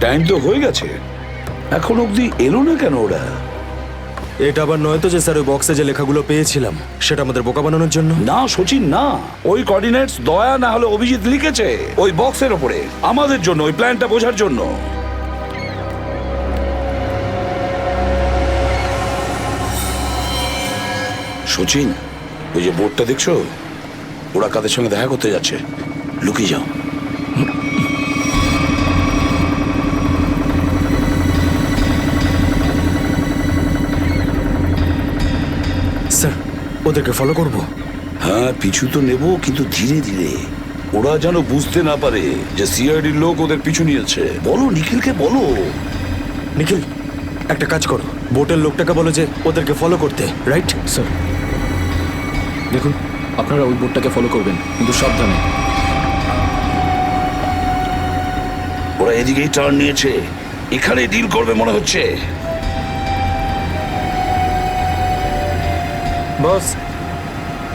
Time তো হয়ে গেছে, এখন অবধি এলো না কেন ওরা? এটা আবার নয় তো যে স্যার ওই বক্সে যে লেখাগুলো পেয়েছিলাম সেটা আমাদের বোকা বানানোর জন্য? না সচিন না, ওই কোঅর্ডিনেটস দয়া না হলে অভিজিৎ লিখেছে ওই বক্সের ওপরে আমাদের জন্য, ওই প্ল্যানটা বোঝার জন্য। সচিন, ওই যে বোর্ডটা দেখছো, ওরা কাদের সঙ্গে দেখা করতে যাচ্ছে, লুকিয়ে যাও। স্যার ওদেরকে ফলো করব? হ্যাঁ পিছু তো নেব, কিন্তু ধীরে ধীরে, ওরা যেন বুঝতে না পারে যে সিআইডির লোক ওদের পিছু নিয়েছে। বলো নিখিলকে বলো। নিখিল একটা কাজ করো, বোটের লোকটাকে বলো যে ওদেরকে ফলো করতে, রাইট? স্যার দেখুন, আপনারা ওই বোটটাকে ফলো করবেন, কিন্তু সাবধানে। ওরা এদিকেই টার্ন নিয়েছে, এখানে ডিল করবে মনে হচ্ছে। বস,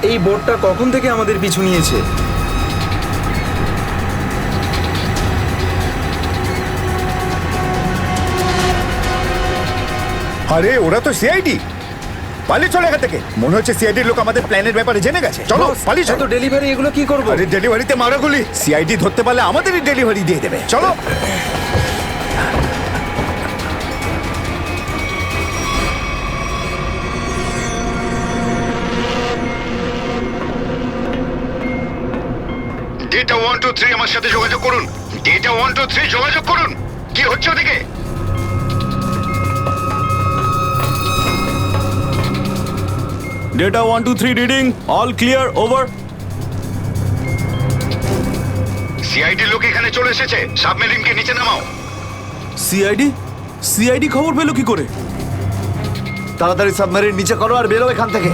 এই বোটটা কখন থেকে আমাদের পিছু নিয়েছে? আরে ওরা তো সিআইডি, পালিয়ে চলে এখান থেকে। মনে হচ্ছে সিআইডির লোক আমাদের প্ল্যানের ব্যাপারে জেনে গেছে। চলো পালিয়ে তো চলো। ডেলিভারি এগুলো কি করবো? আরে ডেলিভারিতে মারাগুলি, সিআইডি ধরতে পারলে আমাদেরই ডেলিভারি দিয়ে দেবে। চলো। ডেটা 123 আমার সাথে যোগাযোগ করুন। ডেটা 123 যোগাযোগ করুন। কি হচ্ছে ওদিকে? Data 123 reading, all clear, over. CID লোক এখানে চলে এসেছে, সাবমেরিনকে নিচে নামাও। সিআইডি খবর পেলো কি করে? তাড়াতাড়ি সাবমেরিন নিচে করো আর বেরো এখান থেকে।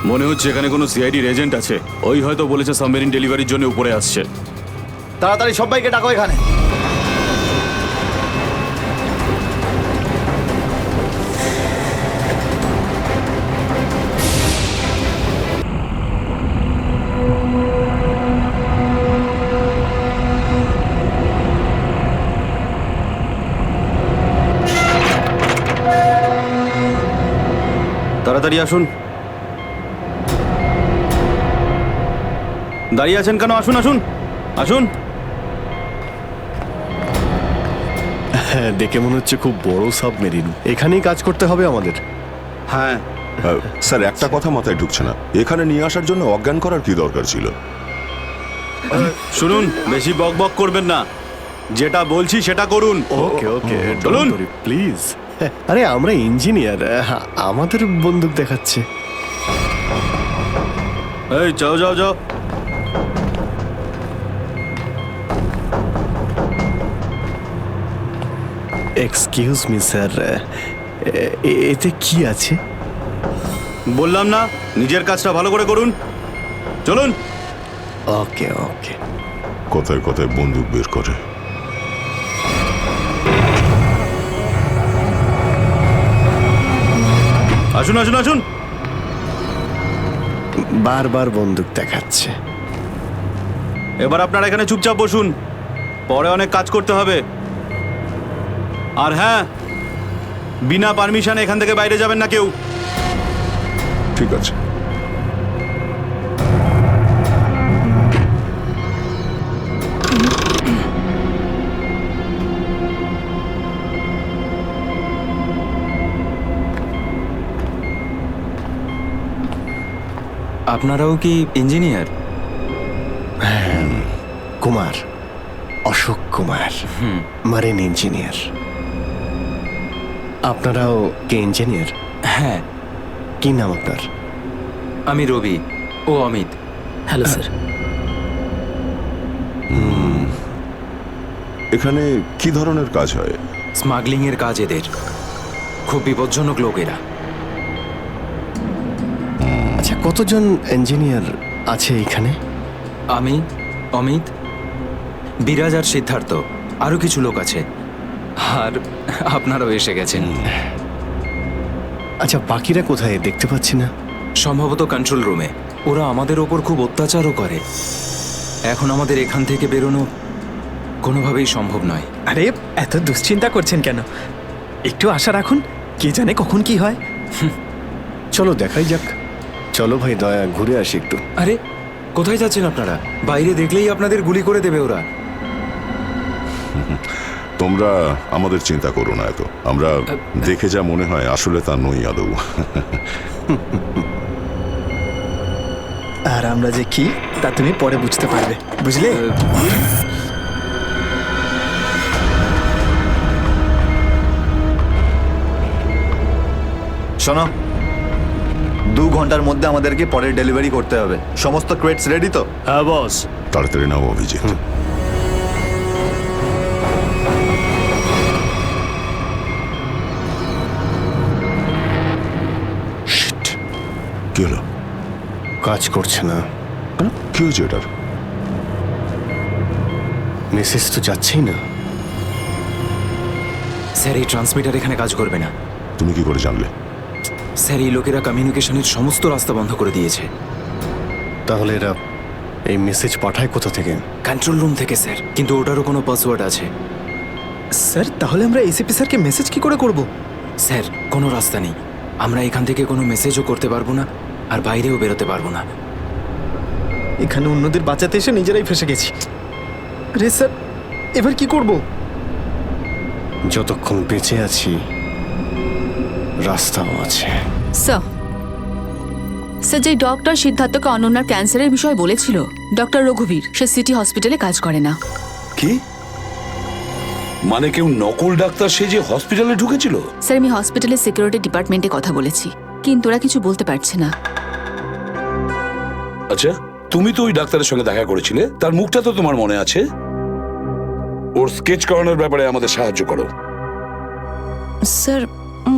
মনে হচ্ছে এখানে কোনো সিআইডির এজেন্ট আছে, ওই হয়তো বলেছে সাবমেরিন ডেলিভারির জন্য উপরে আসছে। তাড়াতাড়ি সবাইকে ডাকো এখানে। তাড়াতাড়ি আসুন। দাঁড়িয়ে আছেন কেন? আসুন আসুন আসুন। হ্যাঁ, দেখে মনে হচ্ছে খুব বড় সাবমেরিন। এখানেই কাজ করতে হবে আমাদের। হ্যাঁ স্যার, একটা কথা মাথায় ঢুকছে না, এখানে নিয়ে আসার জন্য অজ্ঞান করার কি দরকার ছিল? শুনুন, বেশি বক বক করবেন না, যেটা বলছি সেটা করুন। ওকে ওকে, চলুন প্লিজ। আরে আমরা ইঞ্জিনিয়ার, আমাদের বন্দুক দেখাচ্ছে। এই যাও যাও যাও। এক্সকিউজ মি স্যার, এতে কি আছে? বললাম না, নিজের কাজটা ভালো করে করুন। চলুন। ওকে ওকে। কথায় কথায় বন্দুক বের করে। আসুন আসুন আসুন। বারবার বন্দুক দেখাচ্ছে। এবার আপনারা এখানে চুপচাপ বসুন, পরে অনেক কাজ করতে হবে। আর হ্যাঁ, বিনা পারমিশনে এখান থেকে বাইরে যাবেন না কেউ। ঠিক আছে। আপনারাও কি engineer? Kumar, Ashok Kumar, marine engineer. আপনারাও কি ইঞ্জিনিয়ার? হ্যাঁ। কি নাম আপনার? আমি রবি, ও অমিত। Hello sir. এখানে কি ধরনের কাজ হয়? স্মাগলিং এর কাজ এদের, খুব বিপজ্জনক লোক এরা। আচ্ছা, কতজন ইঞ্জিনিয়ার আছে এখানে? আমি, অমিত, বিরাজ আর সিদ্ধার্থ, আরো কিছু লোক আছে। আর আপনারাও এসে গেছেন। আচ্ছা, বাকিরা কোথায় দেখতে পাচ্ছি না? সম্ভবত কন্ট্রোল রুমে। ওরা আমাদের ওপর খুব অত্যাচারও করে। এখন আমাদের এখান থেকে বেরোনো কোনোভাবেই সম্ভব নয়। আরে এত দুশ্চিন্তা করছেন কেন? একটু আশা রাখুন, কে জানে কখন কি হয়। চলো দেখাই যাক। চলো ভাই দয়া, ঘুরে আসি একটু। আরে কোথায় যাচ্ছেন আপনারা? বাইরে দেখলেই আপনাদের গুলি করে দেবে ওরা। তোমরা আমাদের চিন্তা করো না এত। আমরা দেখে যা মনে হয় আসলে তা নই আদৌ। আর আমরা যে কি তা তুমি পরে বুঝতে পারবে, বুঝলে? শোনো, 2 ঘন্টার মধ্যে আমাদেরকে পরের ডেলিভারি করতে হবে। সমস্ত ক্রেটস রেডি তো? হ্যাঁ বস। তাড়াতাড়ি নাও অভিজিৎ। Shit! কি হলো? কাজ করছে না। কেন? কি হয়েছে এটার? মেসেজ তো যাচ্ছেই না। স্যার এই ট্রান্সমিটার এখানে কাজ করবে না। তুমি কি করে জানলে? স্যার এই লোকেরা কমিউনিকেশনের সমস্ত রাস্তা বন্ধ করে দিয়েছে। তাহলে এরা এই মেসেজ পাঠায় কোথা থেকে? কন্ট্রোল রুম থেকে স্যার, কিন্তু ওটারও কোনো পাসওয়ার্ড আছে। স্যার তাহলে আমরা এসিপি স্যারকে মেসেজ কি করে করব? স্যার কোনো রাস্তা নেই। আমরা এখান থেকে কোনো মেসেজও করতে পারবো না, আর বাইরেও বেরোতে পারবো না। এখানে অন্যদের বাঁচাতে এসে নিজেরাই ফেসে গেছি। আরে স্যার এবার কি করব? যতক্ষণ বেঁচে আছি রাস্তাও আছে। স্যার, স্যার যে ডক্টর সিদ্ধার্থকে অনন্যার ক্যান্সারের বিষয়ে বলেছিল, ডক্টর রঘুবীর, সে সিটি হসপিটালে কাজ করে না। কি মানে কেউ নকল ডাক্তার সে যে হসপিটালে ঢুকেছিল? স্যার আমি হসপিটালের সিকিউরিটি ডিপার্টমেন্টে কথা বলেছি, কিন্তু ওরা কিছু বলতে পারছে না। আচ্ছা, তুমি তো ওই ডাক্তারের সঙ্গে দেখা করেছিলে, তার মুখটা তো তোমার মনে আছে। ওর স্কেচ করানোর ব্যাপারে আমাদের সাহায্য করো। স্যার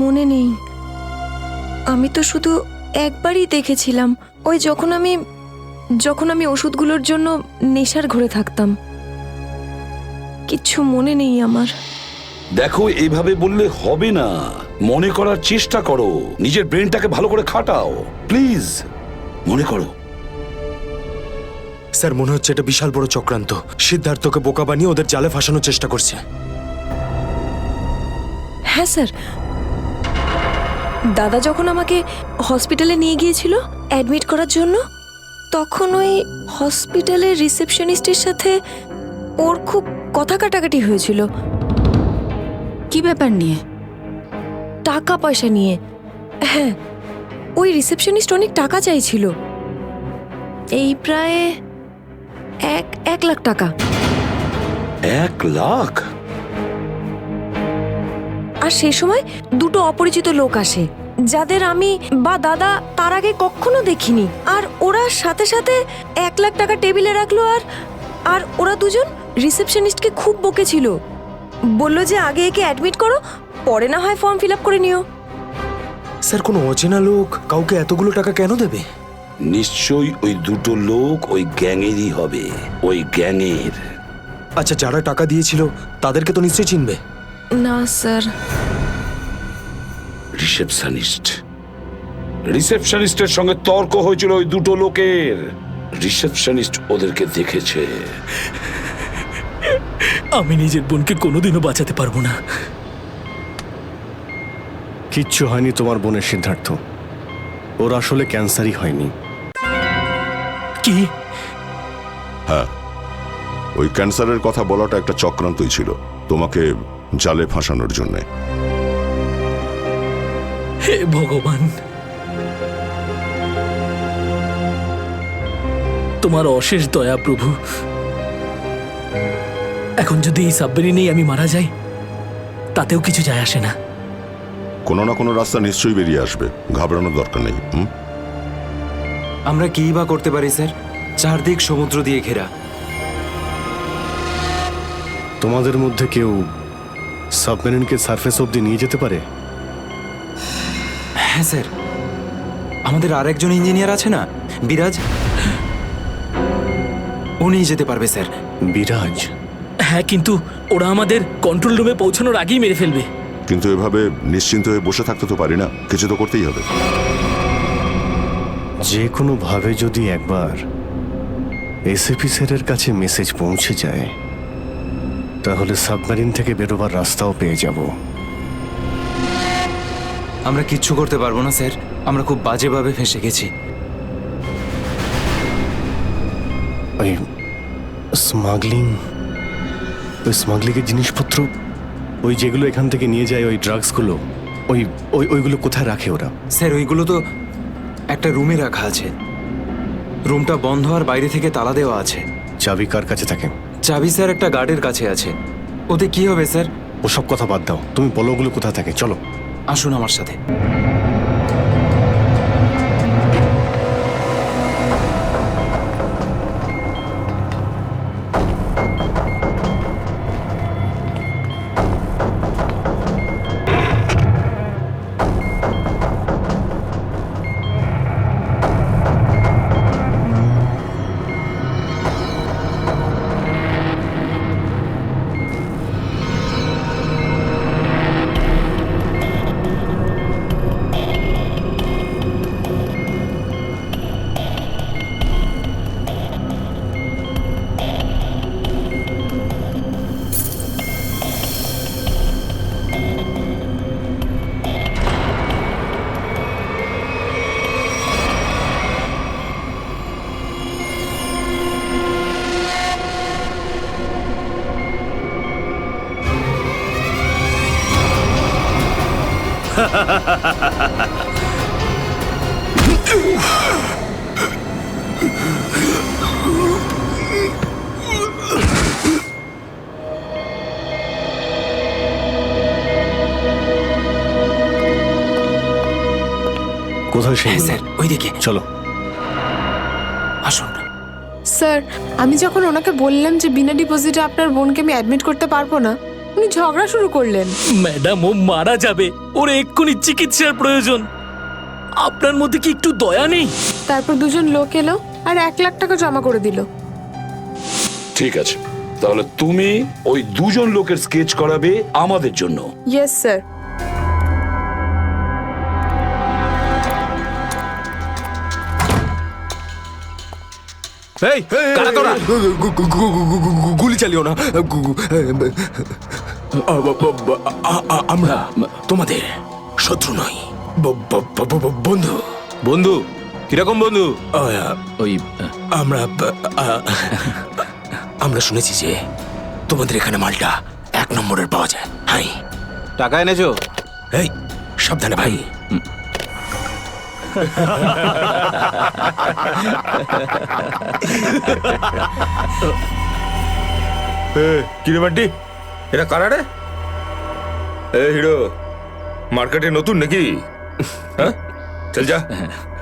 মনে নেই, আমি তো শুধু একবারই দেখেছিলাম, ওই যখন আমি ওষুধগুলোর জন্য নেশার ঘরে থাকতাম। কিচ্ছু মনে নেই আমার। দেখো এইভাবে বললে হবে না, মনে করার চেষ্টা করো, নিজের ব্রেনটাকে ভালো করে খাটাও প্লিজ, মনে করো। স্যার মনে হচ্ছে এটা বিশাল বড় চক্রান্ত। সিদ্ধার্থকে বোকা বানিয়ে ওদের জালে ফাঁসানোর চেষ্টা করছে। হ্যাঁ স্যার, দাদা যখন আমাকে হসপিটালে নিয়ে গিয়েছিল অ্যাডমিট করার জন্য, তখন ওই হসপিটালের রিসেপশনিস্টের সাথে ওর খুব কথা কাটাকাটি হয়েছিল। কি ব্যাপার নিয়ে? টাকা পয়সা নিয়ে। হ্যাঁ, ওই রিসেপশনিস্ট অনেক টাকা চাইছিল, এই প্রায় 1 লাখ টাকা। 1 লাখ? আর সেই সময় 2টো অপরিচিত লোক আসে, যাদের আমি বা দাদা তার আগে কখনো দেখিনি। আর ওরা সাথে সাথে 1 লাখ টাকা টেবিলে রাখলো। আর ওরা দুজন রিসেপশনিস্টকে খুব বকেছিল, বলল যে আগে একে অ্যাডমিট করো, পরে না হয় ফর্ম ফিল আপ করে নিও। স্যার কোনো অচেনা লোক কাউকে এতগুলো টাকা কেন দেবে? নিশ্চয়ই ওই দুটো লোক ওই গ্যাংয়েরই হবে, ওই গ্যাংয়ের। আচ্ছা যারা টাকা দিয়েছিল তাদেরকে তো নিশ্চয়ই চিনবে। না স্যার। রিসেপশনিস্টের সঙ্গে তর্ক হয়েছিল ওই দুটো লোকের। রিসেপশনিস্ট ওদেরকে দেখেছে। আমি নিজের বোনকে কোনোদিনও বাঁচাতে পারবো না। কিচ্ছু হয়নি তোমার বোনের সিদ্ধার্থ, ওর আসলে ক্যান্সারই হয়নি। কি? হ্যাঁ, ওই ক্যান্সারের কথা বলাটা একটা চক্রান্তই ছিল, তোমাকে জালে ফাঁসানোর জন্যে। হে ভগবান, তোমার অশেষ দয়া প্রভু। এখন যদি এই সাবমেরিনেই আমি মারা যাই, তাতেও কিছু যায় আসে না। কোনো না কোনো রাস্তা নিশ্চয়ই বেরিয়ে আসবে, ঘাবড়ানোর দরকার নেই। আমরা কি বা করতে পারি স্যার? চারদিক সমুদ্র দিয়ে ঘেরা। তোমাদের মধ্যে কেউ সাবমেরিনকে সারফেস অবধি নিয়ে যেতে পারে? হ্যাঁ স্যার, আমাদের আরেকজন ইঞ্জিনিয়ার আছে না, বিরাজ, ও নিয়ে যেতে পারবে স্যার। বিরাজ? হ্যাঁ, কিন্তু ওরা আমাদের কন্ট্রোল রুমে পৌঁছানোর আগেই মেরে ফেলবে। কিন্তু এভাবে নিশ্চিন্ত হয়ে বসে থাকতে তো পারি না, কিছু তো করতেই হবে। যে কোনো ভাবে যদি একবার এসএপি স্যারের কাছে মেসেজ পৌঁছে যায়, তাহলে সাবমেরিন থেকে বেরোবার রাস্তাও পেয়ে যাব। আমরা কিচ্ছু করতে পারবো না স্যার, আমরা খুব বাজেভাবে ফেঁসে গেছি। ওই স্মাগলিং, ওই স্মাগলিংয়ের জিনিসপত্র, ওই যেগুলো এখান থেকে নিয়ে যায়, ওই ড্রাগসগুলো, ওইগুলো কোথায় রাখে ওরা? স্যার ওইগুলো তো একটা রুমে রাখা আছে। রুমটা বন্ধ আর বাইরে থেকে তালা দেওয়া আছে। চাবি কার কাছে থাকে? চাবি স্যার একটা গার্ডের কাছে আছে। ওতে কি হবে স্যার? ওসব কথা বাদ দাও, তুমি বলো ওগুলো কোথায় থাকে। চলো আসুন আমার সাথে। কোথায় সেই? স্যার ওইদিকে চলো আসুন। স্যার আমি যখন ওনাকে বললাম যে বিনা ডিপোজিটে আপনার বোনকে আমি অ্যাডমিট করতে পারবো না, উনি ঝগড়া শুরু করলেন। ম্যাডাম ও মারা যাবে, ওর এক্ষুনি চিকিৎসার প্রয়োজন। আপনার মধ্যে কি একটু দয়া নেই? তারপর দুজন লোক এলো আর 1 লাখ টাকা জমা করে দিল। ঠিক আছে, তাহলে তুমি ওই দুজন লোকের স্কেচ করাবে আমাদের জন্য। Yes sir. এই কারা তোরা? গুলি চালিও না। আমরা তোমাদের শত্রু নই, বন্ধু। বন্ধু? কিরকম বন্ধু? ওই আমরা শুনেছি যে তোমাদের এখানে মালটা 1 নম্বরের পাওয়া যায়। হাই, টাকা এনেছো? এই সাবধানে ভাই। কিরে বান্টি, এটা কারা রে? এ হিরো, মার্কেটে নতুন নাকি? হ্যাঁ, চল যা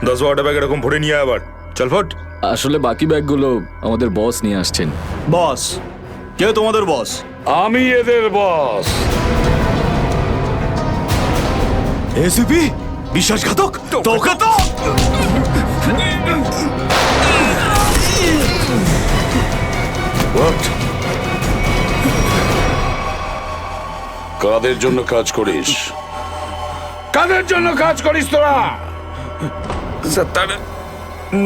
10-12টা ব্যাগ এরকম ভরে নিয়ে আবার চল ফট। আসলে বাকি ব্যাগগুলো আমাদের বস নিয়ে আসছেন। বস? কে তোমাদের বস? আমি এদের বস। এসিপি বিশ্বাসঘাতক, তোকে তো What? কাদের জন্য কাজ করিস? কাদের জন্য কাজ করিস তোরা? স্যার তার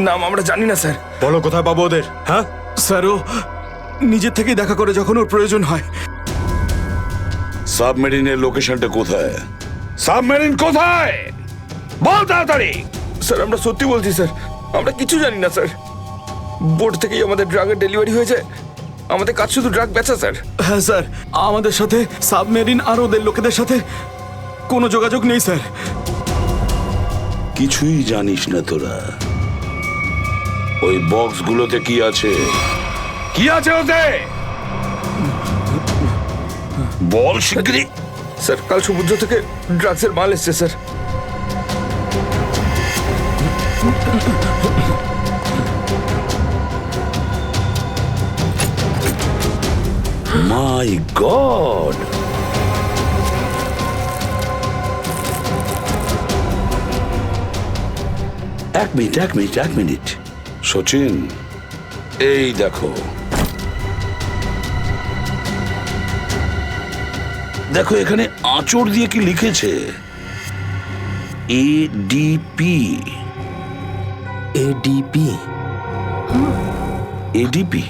নাম আমরা জানি না স্যার। বলো কোথায় পাবো ওদের? হ্যাঁ স্যার ও নিজের থেকেই দেখা করে যখন ওর প্রয়োজন হয়। সাবমেরিনের লোকেশনটা কোথায়? সাবমেরিন কোথায়? বল তাড়াতাড়ি। স্যার আমরা সত্যি বলছি স্যার, আমরা কিছু জানি না স্যার। বোট থেকেই আমাদের ড্রাগের ডেলিভারি হয়ে যায়, আমাদের কাজ শুধু ড্রাগ বেচা স্যার। হ্যাঁ স্যার, আমাদের সাথে সাবমেরিন আর ওদের লোকেদের সাথে কোনো যোগাযোগ নেই স্যার। কিছুই জানিস না তোরা? ওই বক্সগুলোতে কি আছে? কি আছে ওতে? বল শিগগিরই। স্যার কাল সমুদ্র থেকে ড্রাগসের মাল এসছে স্যার। মাই গড! এক মিনিট সচিন, এই দেখো দেখো এখানে আঁচড় দিয়ে কি লিখেছে? এডিপি। এডিপি? এডিপি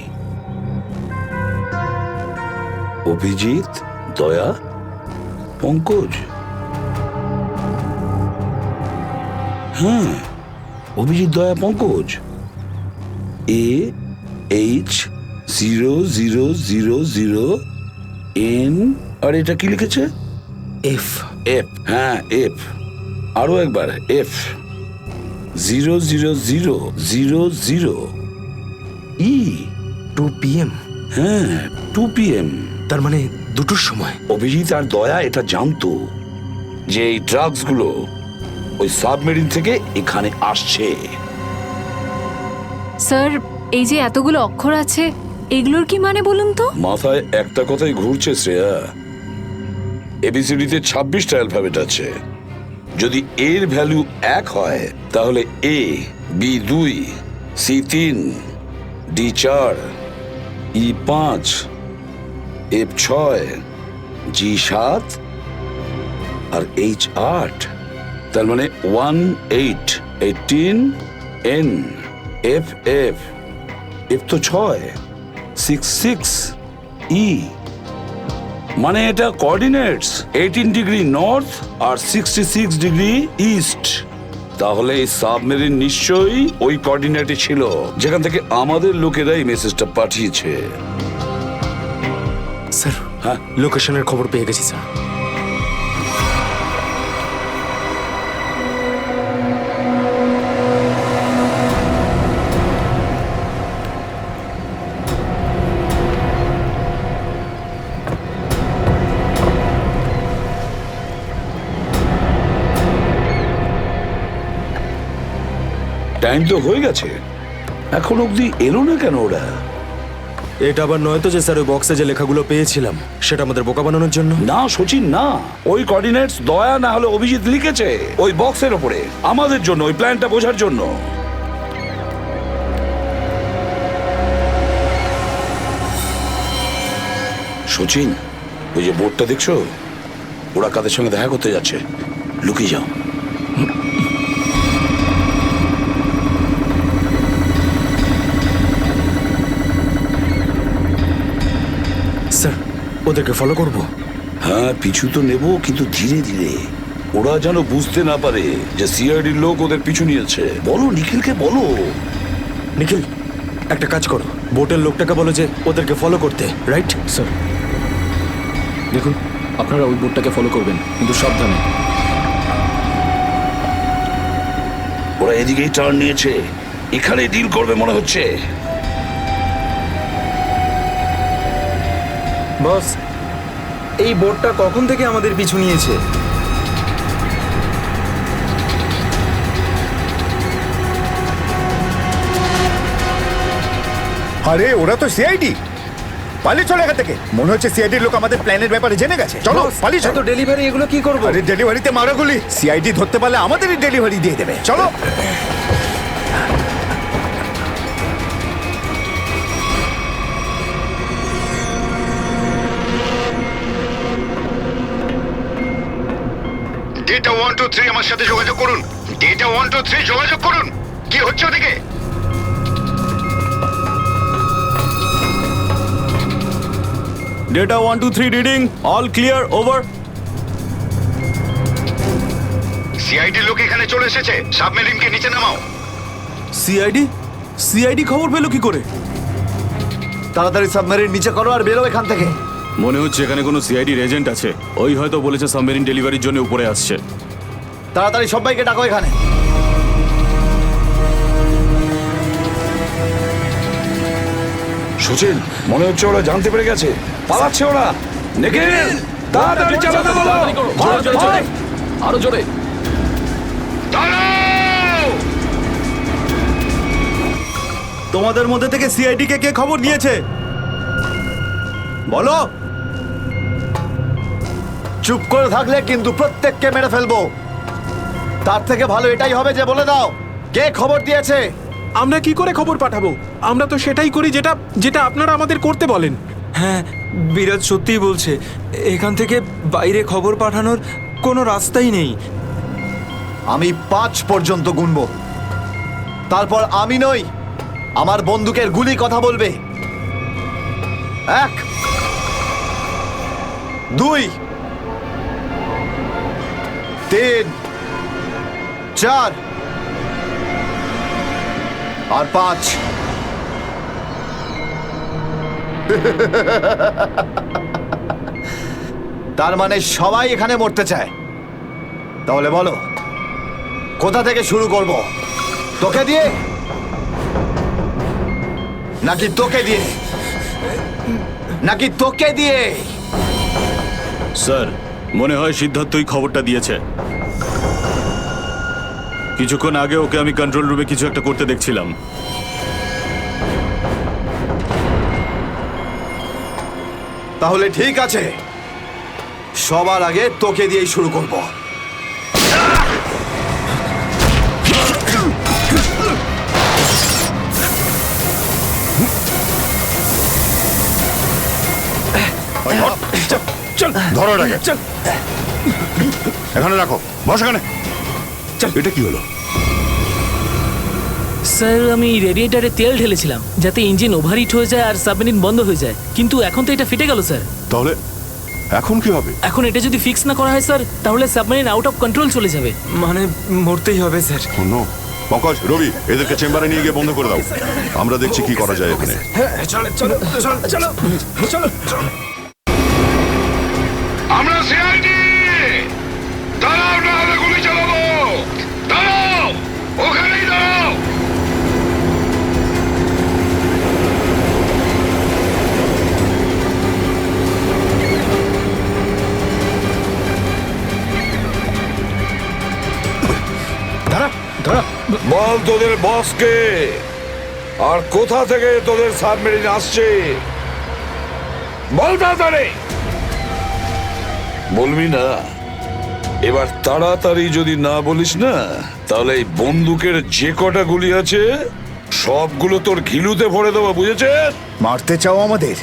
অভিজিৎ, দয়া, পঙ্কজ। হ্যাঁ, অভিজিৎ, দয়া, পঙ্কজ। AH0000N, আর এটা কি লিখেছে? এফ। এফ, হ্যাঁ এফ। আরো একবার এফ 00000E। 2 PM। হ্যাঁ 2 PM। তার মানে 2টোর সময়। অভিজিৎ আর দয়া এটা জানতো যে এই ড্রাগস গুলো ওই সাবমেরিন থেকে এখানে আসছে। স্যার, এই যে এতগুলো অক্ষর আছে, এগুলোর কি মানে বলুন তো? মাথায় একটা কথাই ঘুরছে শ্রেয়া। এবিসিডিতে 26টা অ্যালফাবেট আছে। যদি এর ভ্যালু 1 হয় তাহলে A, B 2, C 3, D 4, E 5, F 6, G 7 R H 8। তার মানে 1 8 18 N F F F তো 6 6 6 E। মানে এটা কোঅর্ডিনেটস 18 ডিগ্রি নর্থ আর 66 ডিগ্রি ইস্ট। তাহলে এই সাবমেরিন নিশ্চয়ই ওই কোঅর্ডিনেটে ছিল যেখান থেকে আমাদের লোকেরা এই মেসেজটা পাঠিয়েছে। স্যার, হ্যাঁ, লোকেশনের খবর পেয়ে গেছি স্যার। টাইম তো হয়ে গেছে, এখন অবধি এলো না কেন ওরা? এটা আবার নয় তো যে স্যার ওই বক্সে যে লেখাগুলো পেয়েছিলাম সেটা আমাদের বোকা বানানোর জন্য? না সচিন, না। ওই কোঅর্ডিনেটস দয়া না হলে অভিজিৎ লিখেছে ওই বক্সের ওপরে আমাদের জন্য, ওই প্ল্যানটা বোঝার জন্য। সচিন, ওই যে বোর্ডটা দেখছো, ওরা কাদের সঙ্গে দেখা করতে যাচ্ছে। লুকিয়ে যাও। স্যার, ওদেরকে ফলো করব? হ্যাঁ, পিছু তো নেব, কিন্তু ধীরে ধীরে। ওরা যেন বুঝতে না পারে যে সিআইডির লোক ওদের পিছু নিয়েছে। বলো নিখিলকে, বলো। নিখিল, একটা কাজ করো, বোটের লোকটাকে বলো যে ওদেরকে ফলো করতে। রাইট স্যার, দেখুন আপনারা ওই বোর্ডটাকে ফলো করবেন, কিন্তু সাবধানে। ওরা এদিকেই টার্ন নিয়েছে, এখানে ডিল করবে মনে হচ্ছে। বস, এই বোটটা কখন থেকে আমাদের পিছু নিয়েছে? আরে ওরা তো সিআইডি। পালিয়ে চলে এখান থেকে। মনে হচ্ছে সিআইডির লোক আমাদের প্ল্যানের ব্যাপারে জেনে গেছে। চলো পালিয়ে চলো। ডেলিভারি এগুলো কি করবো? আরে ডেলিভারিতে মারাগুলি, সিআইডি ধরতে পারলে আমাদেরই ডেলিভারি দিয়ে দেবে। চলো। ডেটা 123 আমার সাথে যোগাযোগ করুন। ডেটা 123 যোগাযোগ করুন। কি হচ্ছে ওদিকে? Data 1 2 3 reading, all clear, over. CID লোক এখানে চলে এসেছে। সাবমেরিনকে নিচে নামাও। সিআইডি খবর পেলো কি করে? তাড়াতাড়ি সাবমেরিন নিচে করো আর বেরো এখান থেকে। মনে হচ্ছে এখানে কোনো সিআইডির এজেন্ট আছে। ওই হয়তো বলেছে সাবমেরিন ডেলিভারির জন্য উপরে আসছে। তাড়াতাড়ি সবাইকে ডাকো এখানে। সচিন, মনে হচ্ছে ওরা জানতে পেরে গেছে, পালাচ্ছে ওরা। নিখিল, তাড়াতাড়ি চালাতে বলো। আরো জোরে। তোমাদের মধ্যে থেকে সিআইডি কে খবর নিয়েছে বলো। চুপ করে থাকলে কিন্তু প্রত্যেককে মেরে ফেলবো। তার থেকে ভালো এটাই হবে যে বলে দাও কে খবর দিয়েছে। আমরা কি করে খবর পাঠাবো? আমরা তো সেটাই করি যেটা যেটা আপনারা আমাদের করতে বলেন। হ্যাঁ, বিরাজ সত্যিই বলছে। এখান থেকে বাইরে খবর পাঠানোর কোনো রাস্তাই নেই। আমি 5 পর্যন্ত গুনবো, তারপর আমি নই, আমার বন্দুকের গুলি কথা বলবে। 1 2 3 4 আর 5। তার মানে সবাই এখানে মরতে চায়। তাহলে বলো কোথা থেকে শুরু করব? তোকে দিয়ে নাকি তোকে দিয়ে? নাকি তোকে দিয়ে? স্যার মনে হয় সিদ্ধার্থই খবরটা দিয়েছে। কিছুক্ষণ আগে ওকে আমি কন্ট্রোল রুমে কিছু একটা করতে দেখছিলাম। তাহলে ঠিক আছে, সবার আগে তোকে দিয়েই শুরু করব। ধরো এটাকে, এখানে রাখো, বস এখানে। এটা কি হলো? স্যার আমি রেডিয়েটারে তেল ঢেলেছিলাম যাতে ইঞ্জিন ওভারহিট হয়ে যায় আর সাবমেরিন বন্ধ হয়ে যায়, কিন্তু এখন তো এটা ফেটে গেল স্যার। তাহলে এখন কি হবে? এখন এটা যদি ফিক্স না করা হয় স্যার, তাহলে সাবমেরিন আউট অফ কন্ট্রোল চলে যাবে। মানে মরতেই হবে স্যার। নো, পঙ্কজ, রবি, এদেরকে চেম্বারে নিয়ে গিয়ে বন্ধ করে দাও। আমরা দেখছি কি করা যায় এখানে। আমরা সিআইডি, দাঁড়াও না হলে গুলি চালাবো। দাঁড়াও, ওখানেই দাঁড়াও। বল তোদের বসকে, আর কোথা থেকে তোদের সাবমেরিন আসছে বল তাড়াতাড়ি। বলবি না? এবার তাড়াতাড়ি যদি না বলিস না, তাহলে এই বন্দুকের যে কটা গুলি আছে সবগুলো তোর ঘিলুতে ভরে দেবো, বুঝেছেন? মারতে চাও আমাদের?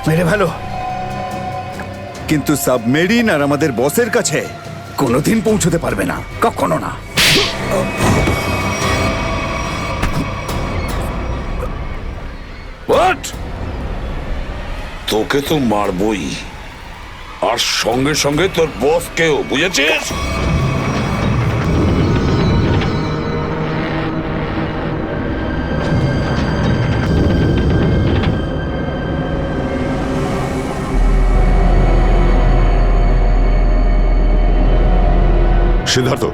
মেরে ভালো, কিন্তু সাবমেরিন আর আমাদের বসের কাছে কোনোদিন পৌঁছতে পারবে না, কখনো না। What? তোকে তো মারবই, আর সঙ্গে সঙ্গে তোর বসকেও, বুঝেছিস? সিদ্ধার্থ,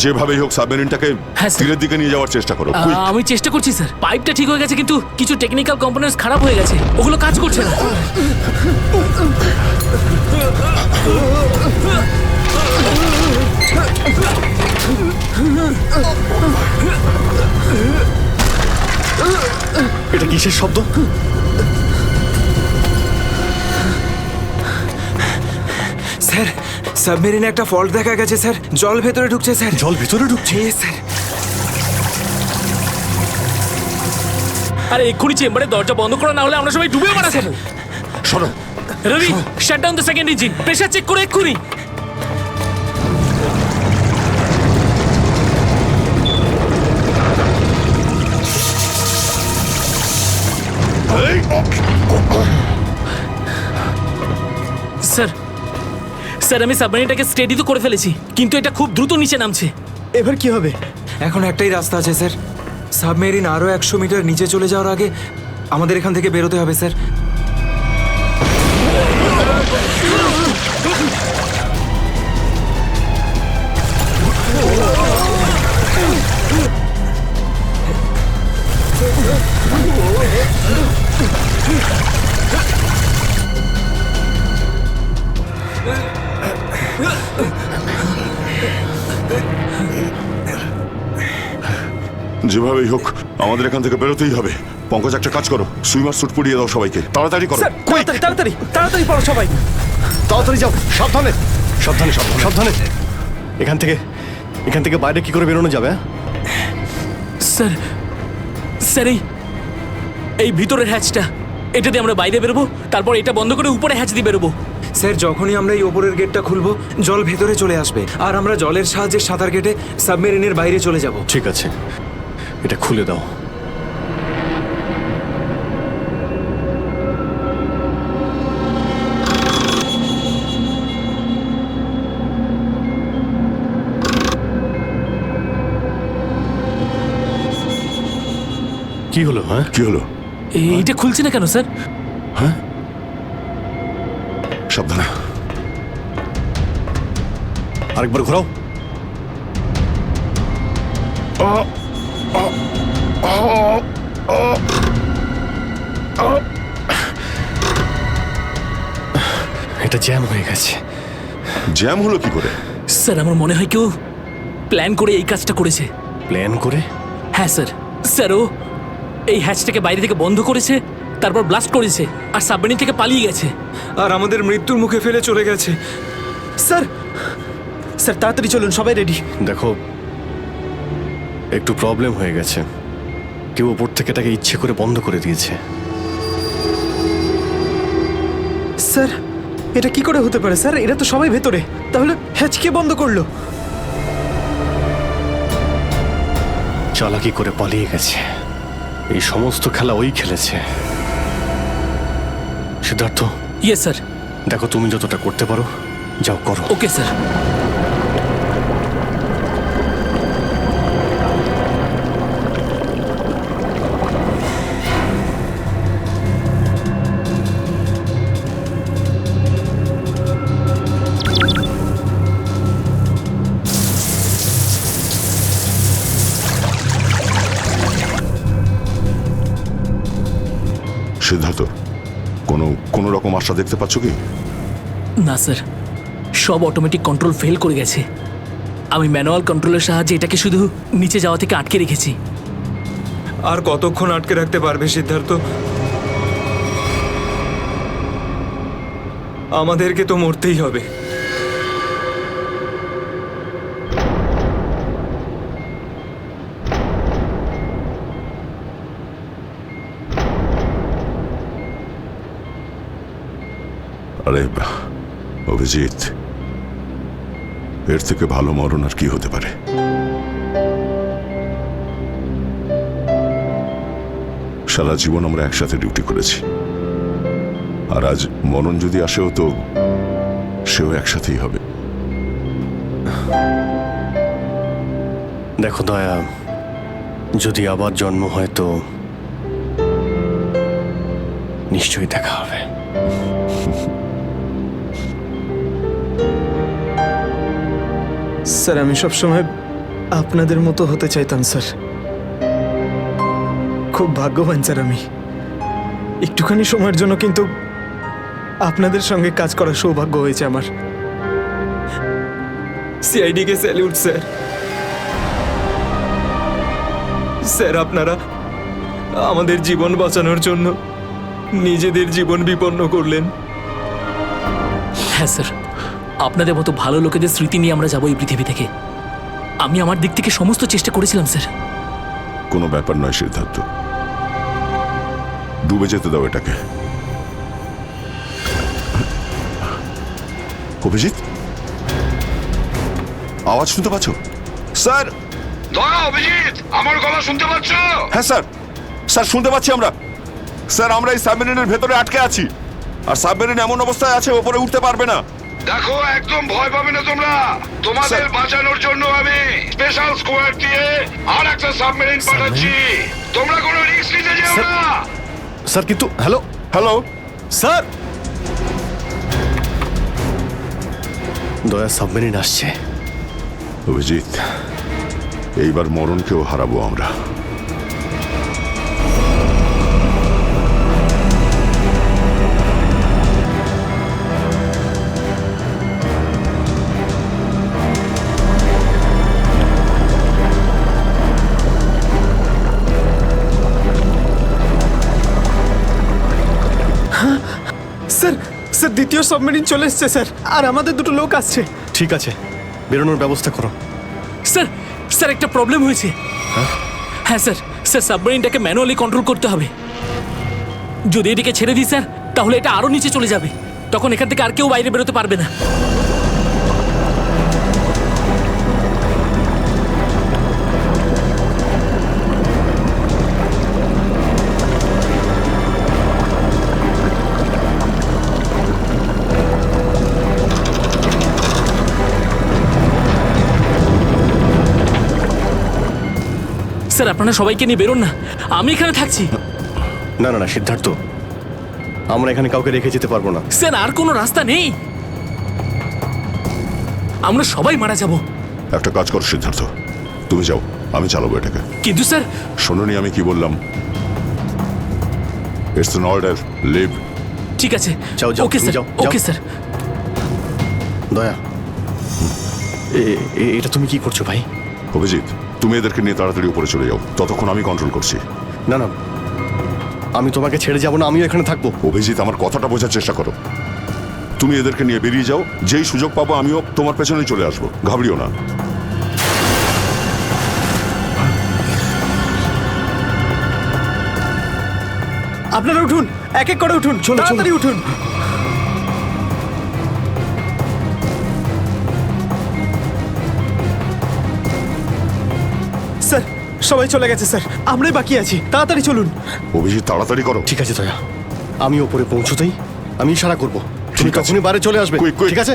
যেভাবেই হোক সাবমেরিনটাকে হ্যাঁ, স্যার। তীরের দিকে নিয়ে যাওয়ার চেষ্টা করো। quick! আমি চেষ্টা করছি স্যার। পাইপটা ঠিক হয়ে গেছে, কিন্তু কিছু টেকনিক্যাল কম্পোনেন্টস খারাপ হয়ে গেছে, ওগুলো কাজ করছে না। এটা কিসের শব্দ? স্যার সাবমেরিনে একটা ফল্ট দেখা গেছে স্যার, জল ভেতরে ঢুকছে স্যার। জল ভিতরে ঢুকছে? স্যার আরে এক্ষুনি চেম্বারে দরজা বন্ধ করা, না হলে আমরা সবাই ডুবে মারা যাবো। সরো। Ravi, shut down the second engine, pressure check করে এক্ষুনি। স্যার স্যার আমি সাবমেরিনটাকে স্টেডি তো করে ফেলেছি, কিন্তু এটা খুব দ্রুত নিচে নামছে। এবার কি হবে? এখন একটাই রাস্তা আছে স্যার, সাবমেরিন আরো 100 মিটার নিচে চলে যাওয়ার আগে আমাদের এখান থেকে বেরোতে হবে স্যার। যেভাবেই হোক আমাদের এখান থেকে বেরোতেই হবে। পঙ্কজ, একটা কাজ করো, সুইমার স্যুট পরিয়ে দাও সবাইকে, তাড়াতাড়ি করো। তাড়াতাড়ি তাড়াতাড়ি তাড়াতাড়ি পড়ো সবাই, তাড়াতাড়ি যাও, সাবধানে। সাবধানে সাবধানে সাবধানে। এখান থেকে বাইরে কি করে বেরোনো যাবে? স্যার স্যার এই ভিতরের হ্যাচটা, এটা দিয়ে আমরা বাইরে বেরোবো, তারপর এটা বন্ধ করে উপরে হ্যাচ দিয়ে বেরোবো। স্যার যখনই আমরা এই ওপরের গেটটা খুলবো জল ভেতরে চলে আসবে, আর আমরা জলের সাহায্যে সাঁতার কেটে সাবমেরিনের বাইরে চলে যাব। ঠিক আছে, এটা খুলে দাও। কি হলো? হ্যাঁ, কি হলো? এইটা খুলছে না কেন স্যার? হ্যাঁ, সাবধানে। আরেকবার ঘোরাও। এটা জ্যাম হয়ে গেছে। জ্যাম হলো কি করে? স্যার আমার মনে হয় কেউ প্ল্যান করে এই কাজটা করেছে। প্ল্যান করে? হ্যাঁ স্যার। স্যার ও এই হ্যাচটাকে বাইরে থেকে বন্ধ করেছে, তারপর ব্লাস্ট করেছে আর সাবমেরিন থেকে পালিয়ে গেছে। আর আমাদের মৃত্যুর মুখে ফেলে চলে গেছে। স্যার, স্যার তাড়াতাড়ি চলুন, সবাই রেডি। দেখো, একটু প্রবলেম হয়ে গেছে। কেউ ওপর থেকে এটাকে ইচ্ছে করে বন্ধ করে দিয়েছে। স্যার, এটা কি করে হতে পারে স্যার? এরা তো সবাই ভেতরে, তাহলে হ্যাচ কে বন্ধ করলো? চালাকি করে পালিয়ে গেছে। এই সমস্ত খেলা ওই খেলেছে। সিদ্ধার্থ। Yes sir. দেখো, তুমি যতটা করতে পারো যাও করো। Okay sir. সিদ্ধার্থ, কোনো রকম আশা দেখতে পাচ্ছ কি? না স্যার, সব অটোমেটিক কন্ট্রোল ফেল করে গেছে। আমি ম্যানুয়াল কন্ট্রোলের সাহায্যে এটাকে শুধু নিচে যাওয়া থেকে আটকে রেখেছি। আর কতক্ষণ আটকে রাখতে পারবে সিদ্ধার্থ? আমাদেরকে তো মরতেই হবে। আরে অভিজিৎ, এর থেকে ভালো মরণ আর কি হতে পারে? সারা জীবন আমরা একসাথে ডিউটি করেছি, আর আজ মরণ যদি আসেও তো সেও একসাথেই হবে। দেখো দয়া, যদি আবার জন্ম হয় তো নিশ্চয়ই দেখা হবে। স্যার, আমি সবসময় আপনাদের মতো হতে চাইতাম স্যার। খুব ভাগ্যবান স্যার আমি। একটুখানি সময়ের জন্য কিন্তু আপনাদের সঙ্গে কাজ করার সৌভাগ্য হয়েছে আমার। সিআইডি কে স্যালিউট স্যার। স্যার, আপনারা আমাদের জীবন বাঁচানোর জন্য নিজেদের জীবন বিপন্ন করলেন। হ্যাঁ স্যার, আপনাদের মতো ভালো লোকেদের স্মৃতি নিয়ে আমরা যাবো এই পৃথিবী থেকে। আমি আমার দিক থেকে সমস্ত চেষ্টা করেছিলাম স্যার। কোনো ব্যাপার নয় সিদ্ধার্থ, ডুবে যেতে দাও এটাকে। অভিজিৎ, আওয়াজ শুনতে পাচ্ছ? স্যার, দয়া, অভিজিৎ, আমার গলা শুনতে পাচ্ছ? হ্যাঁ স্যার, স্যার শুনতে পাচ্ছি আমরা। স্যার, আমরা এই সাবমেরিনের ভেতরে আটকে আছি, আর সাবমেরিন এমন অবস্থায় আছে ওপরে উঠতে পারবে না। দেখো, একদম ভয় পাবে না তোমরা। তোমাদের বাঁচানোর জন্য আমি স্পেশাল স্কোয়াড দিয়ে আর একটা সাবমেরিন পাঠাচ্ছি। তোমরা কোনো রিস্ক নিতে যেও না। স্যার, কিন্তু হ্যালো হ্যালো স্যার, দয়া সাবমেরিন আসছে। অভিজিৎ, এইবার মরণকেও হারাবো আমরা। স্যার, স্যার দ্বিতীয় সাবমেরিন চলে এসছে স্যার, আর আমাদের দুটো লোক আসছে। ঠিক আছে, বেরোনোর ব্যবস্থা করো। স্যার, স্যার একটা প্রবলেম হয়েছে। হ্যাঁ স্যার, স্যার সাবমেরিনটাকে ম্যানুয়ালি কন্ট্রোল করতে হবে। যদি এটাকে ছেড়ে দিই স্যার, তাহলে এটা আরো নিচে চলে যাবে। তখন এখান থেকে আর কেউ বাইরে বেরোতে পারবে না। স্যার আপনারা সবাইকে নিয়ে বেরোন না, আমি এখানে থাকছি। না না না সিদ্ধার্থ, আমরা এখানে কাউকে রেখে যেতে পারবো না। স্যার আর কোনো রাস্তা নেই, আমরা সবাই মারা যাব। একটা কাজ কর সিদ্ধার্থ, তুমি যাও, আমি চালাবো এটাকে। কিন্তু স্যার, শোনোনি আমি কি বললাম? It's an order, leave. ঠিক আছে, যাও যাও ওকে তুমি স্যার, যাও ওকে যাও। স্যার। দয়া, এটা তুমি কি করছো ভাই? অভিজিৎ, তুমি এদেরকে নিয়ে তাড়াতাড়ি উপরে চলে যাও, ততক্ষণ আমি কন্ট্রোল করছি। না না, আমি তোমাকে ছেড়ে যাবো না, আমিও এখানে থাকবো। অভিজিৎ, আমার কথাটা বোঝার চেষ্টা করো। তুমি এদেরকে নিয়ে বেরিয়ে যাও, যেই সুযোগ পাবো আমিও তোমার পেছনেই চলে আসবো, ঘাবড়িও না। আপনারা উঠুন, এক এক করে উঠুন, তাড়াতাড়ি উঠুন। স্যার সবাই চলে গেছে স্যার, আমরাই বাকি আছি, তাড়াতাড়ি চলুন। অভিজিৎ, তাড়াতাড়ি করো। ঠিক আছে দয়া, আমি ওপরে পৌঁছতেই আমি ইশারা করবো, তুমি ঠিক আছে। তখনই বাইরে চলে আসবে। Quick, quick. ঠিক আছে?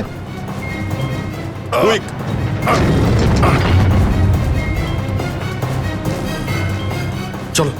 কুইক। চলো।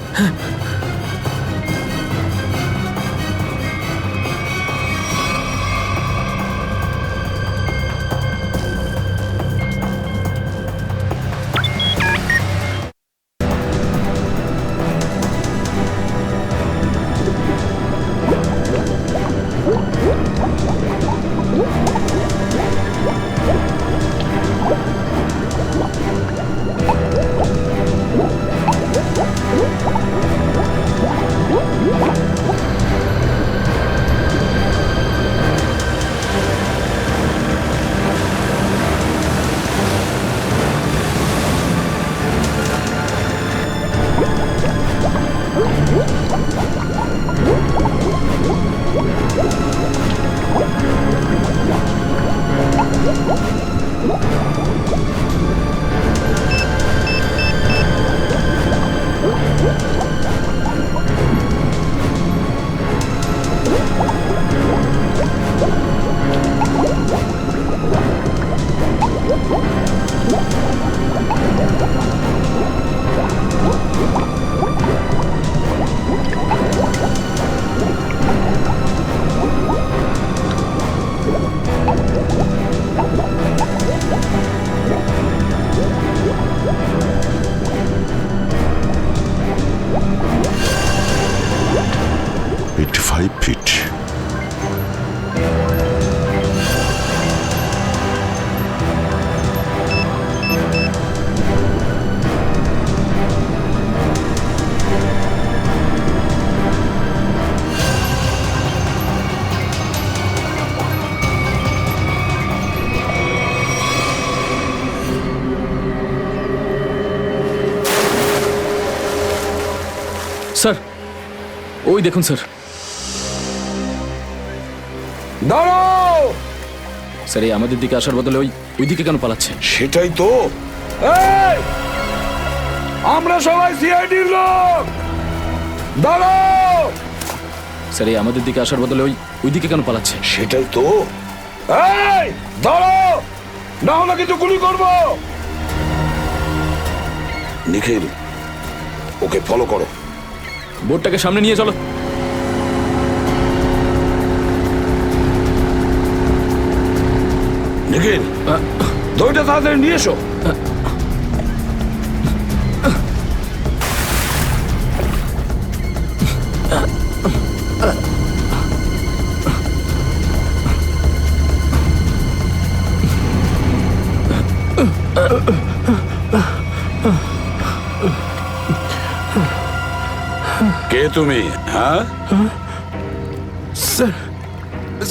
ফিট। স্যার ওই দেখুন স্যার। দাঁড়াও! স্যার এই আমাদের দিকে আসার বদলে ওই দিকে কেন পালাচ্ছে? সেটাই তো। এই! আমরা সবাই সিআইডির লোক, দাঁড়াও! স্যার এই আমাদের দিকে আসার বদলে ওই দিকে কেন পালাচ্ছে? সেটাই তো। এই! দাঁড়াও, না হলে কিন্তু গুলি করবো। নিখিল, ওকে ফলো করো। বোর্ডটাকে সামনে নিয়ে চলো। নিখিল, দইটা তাড়াতাড়ি নিয়ে এসো। কে তুমি? হ্যাঁ স্যার,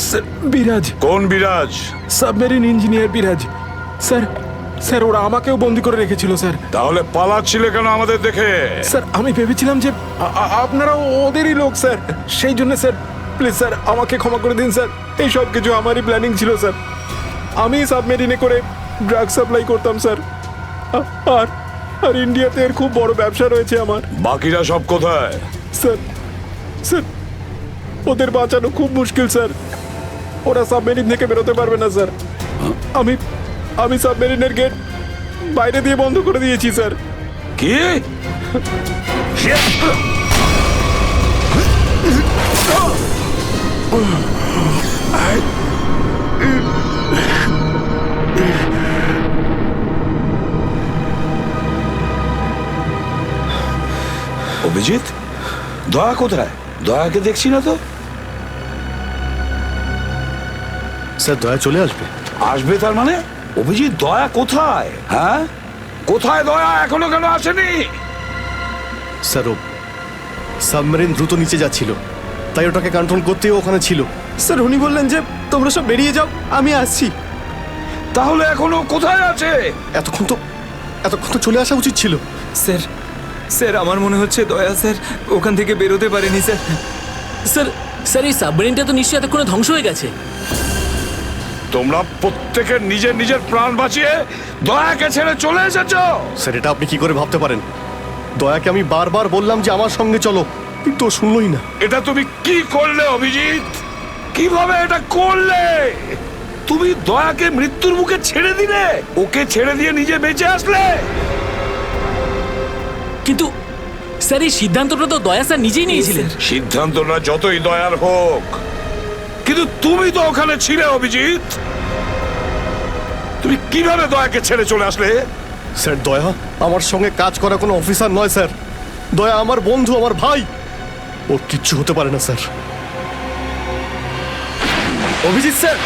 স্যার বিরাজ। কোন বিরাজ? সাবমেরিন ইঞ্জিনিয়ার বিরাজ। স্যার, স্যার ওরা আমাকেও বন্দি করে রেখেছিল স্যার। তাহলে পালাচ্ছিলে কেন আমাদের দেখে? স্যার আমি ভেবেছিলাম যে আপনারা ওদেরই লোক স্যার, সেই জন্য স্যার প্লিজ স্যার আমাকে ক্ষমা করে দিন স্যার। এই সব কিছু আমারই প্ল্যানিং ছিল স্যার। আমি সাবমেরিনে করে ড্রাগ সাপ্লাই করতাম স্যার, আর আর ইন্ডিয়াতে এর খুব বড় ব্যবসা রয়েছে আমার। বাকিরা সব কোথায়? স্যার, স্যার ওদের বাঁচানো খুব মুশকিল স্যার, ওরা সাবমেরিন থেকে বেরোতে পারবে না স্যার। আমি সাবমেরিনের গেট বাইরে দিয়ে বন্ধ করে দিয়েছি স্যার। কি? অভিজিৎ, দয়া কোথায়? দয়াকে দেখছি না তো। স্যার দয়া চলে আসবে। আসবে তার মানে? অভিজিৎ, দয়া কোথায়? হ্যাঁ, কোথায় দয়া? এখনো কেন আসেনি? স্যার ও সাবমেরিন দ্রুত নিচে যাচ্ছিল, তাই ওটাকে কন্ট্রোল করতেও ওখানে ছিল। স্যার উনি বললেন যে তোমরা সব বেরিয়ে যাও, আমি আসছি। তাহলে এখনো কোথায় আছে? এতক্ষণ তো চলে আসা উচিত ছিল। স্যার স্যার আমার মনে হচ্ছে দয়া স্যার ওখান থেকে বেরোতে পারেনি স্যার। স্যার স্যার এই সাবমেরিনটা তো নিশ্চয়ই এতক্ষণে ধ্বংস হয়ে গেছে। তোমরা প্রত্যেকে নিজের নিজের প্রাণ বাঁচিয়ে দয়াকে ছেড়ে চলে এসেছো। স্যার এটা আপনি কি করে ভাবতে পারেন? দয়াকে আমি বারবার বললাম যে আমার সঙ্গে চলো, কিন্তু ও শুনলই না। এটা তুমি কি করলে অভিজিৎ? কিভাবে এটা করলে? তুমি দয়াকে মৃত্যুর মুখে ছেড়ে দিলে, ওকে ছেড়ে দিয়ে নিজে বেঁচে আসলে। কিন্তু স্যার এই সিদ্ধান্তটা তো দয়া স্যার নিজেই নিয়েছিলেন। সিদ্ধান্তটা যতই দয়ার হোক, কিন্তু তুমি তো ওখানে ছিলে অভিজিৎ। তুমি কিভাবে দয়াকে ছেড়ে চলে আসলে? স্যার দয়া আমার সঙ্গে কাজ করা কোনো অফিসার নয় স্যার। দয়া আমার বন্ধু, আমার ভাই। ওর কিচ্ছু হতে পারে না স্যার। অভিজিৎ স্যার,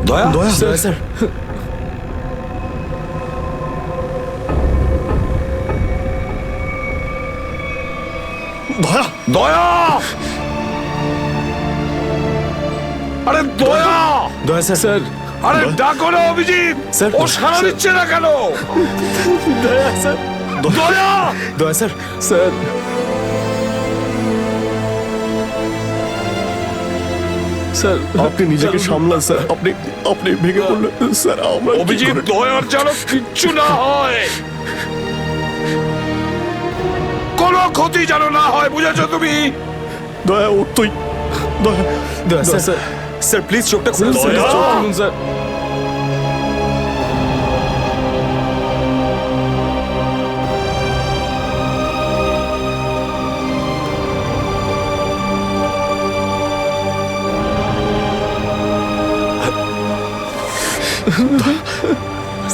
দয়া, দয়া, দয়া স্যার দয়া দয়া, আরে দয়া, দয়া স্যার। আরে ডাকো না অভিজিৎ। স্যার, ও সাড়া দিচ্ছে না কেন? দয়া স্যার। দয়া, দয়া স্যার। স্যার স্যার আপনি নিজেকে সামলান স্যার। আপনি ভেঙে পড়লেন স্যার। আমরা কি অভিজিৎ, করে- দয়ার যেন কিচ্ছু না হয়, কোনো ক্ষতি যেন না হয়, বুঝেছো তুমি? দয়া উঠতই। দয়া দয়া স্যার, স্যার প্লিজ চোখটা খুলুন স্যার, দয়া। চোখ খুলুন স্যার।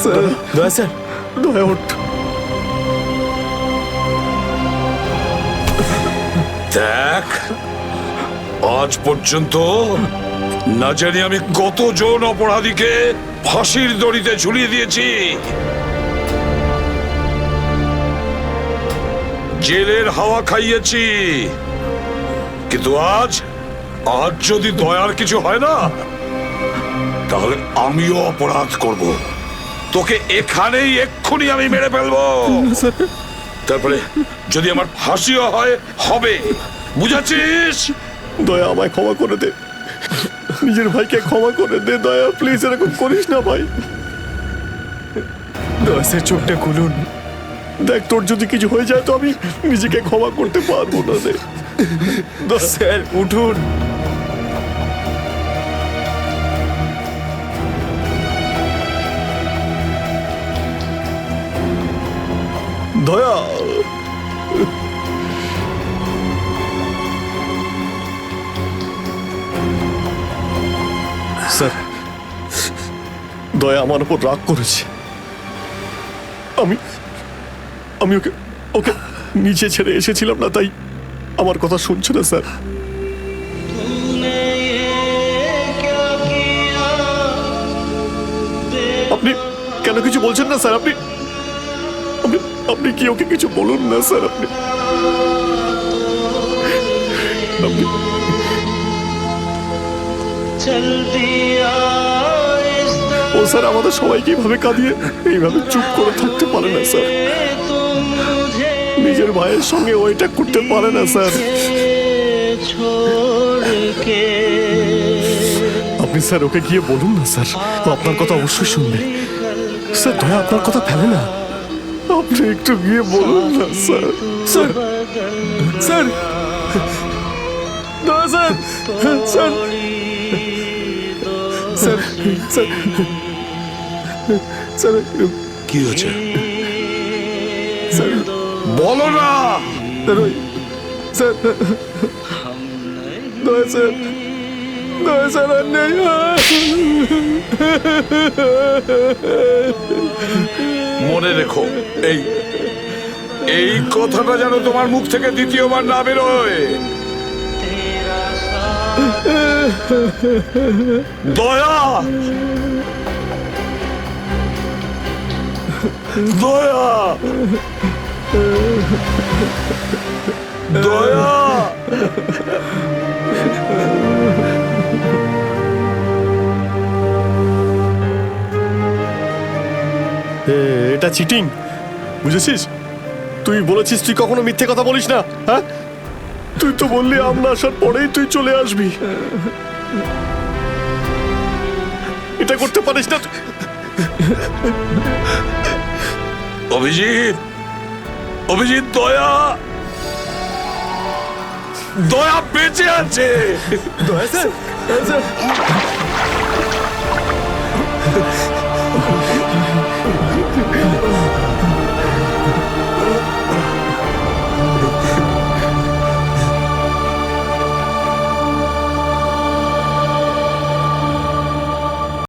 স্যার দয়া স্যার, দয়া উঠ। দেখ, আজ পর্যন্ত না জানি আমি কতজন অপরাধীকে ফাঁসির দড়িতে ঝুলিয়ে দিয়েছি, জেলের হাওয়া খাইয়েছি, কিন্তু আজ যদি দয়ার কিছু হয় না, তাহলে আমিও অপরাধ করব। তোকে এখানেই এক্ষুনি আমি মেরে ফেলবো। তারপরে যদি আমার ফাঁসিও হয়, হবে, বুঝেছিস? দয়া আমায় ক্ষমা করে দে, নিজের ভাইকে ক্ষমা করে দে দয়া, প্লিজ এরকম করিস না ভাই। দয়া স্যার, চোখটা খুলুন, দেখ তোর যদি কিছু হয়ে যায় তো আমি নিজেকে ক্ষমা করতে পারবো না রে। স্যার উঠুন। দয়া, স্যার দয়া আমার উপর রাগ করেছে। আমি ওকে ওকে নিচে ছেড়ে এসেছিলাম না, তাই আমার কথা শুনছে না স্যার। আপনি কেন কিছু বলছেন না স্যার? আপনি আপনি আপনি কি ওকে কিছু বলুন না স্যার। আপনি ও স্যার আমাদের সবাইকে এইভাবে কাঁদিয়ে এইভাবে চুপ করে থাকতে পারে না স্যার। নিজের ভাইয়ের সঙ্গে ওইটা করতে পারে না স্যার। আপনি স্যার ওকে গিয়ে বলুন না স্যার, ও আপনার কথা অবশ্যই শুনবে স্যার। দয়া আপনার কথা ফেলে না, আপনি একটু গিয়ে বলুন না স্যার। স্যার স্যার দয়া sir, sir sir sir sir কি হয়েছে স্যার বলো না। স্যার দয়া স্যার, দয়া স্যার আর নেই। মনে রেখো, এই কথাটা যেন তোমার মুখ থেকে দ্বিতীয়বার না বেরোয়। দয়া, দয়া, দয়া। এটা চিটিং, বুঝেছিস? তুই বলেছিস তুই কখনো মিথ্যে কথা বলিস না। হ্যাঁ, তুই তো বললি আমরা আসার পরেই তুই চলে আসবি। এটা করতে পারিস না। অভিজিৎ, অভিজিৎ, দয়া, দয়া বেঁচে আছে। দয়া স্যার,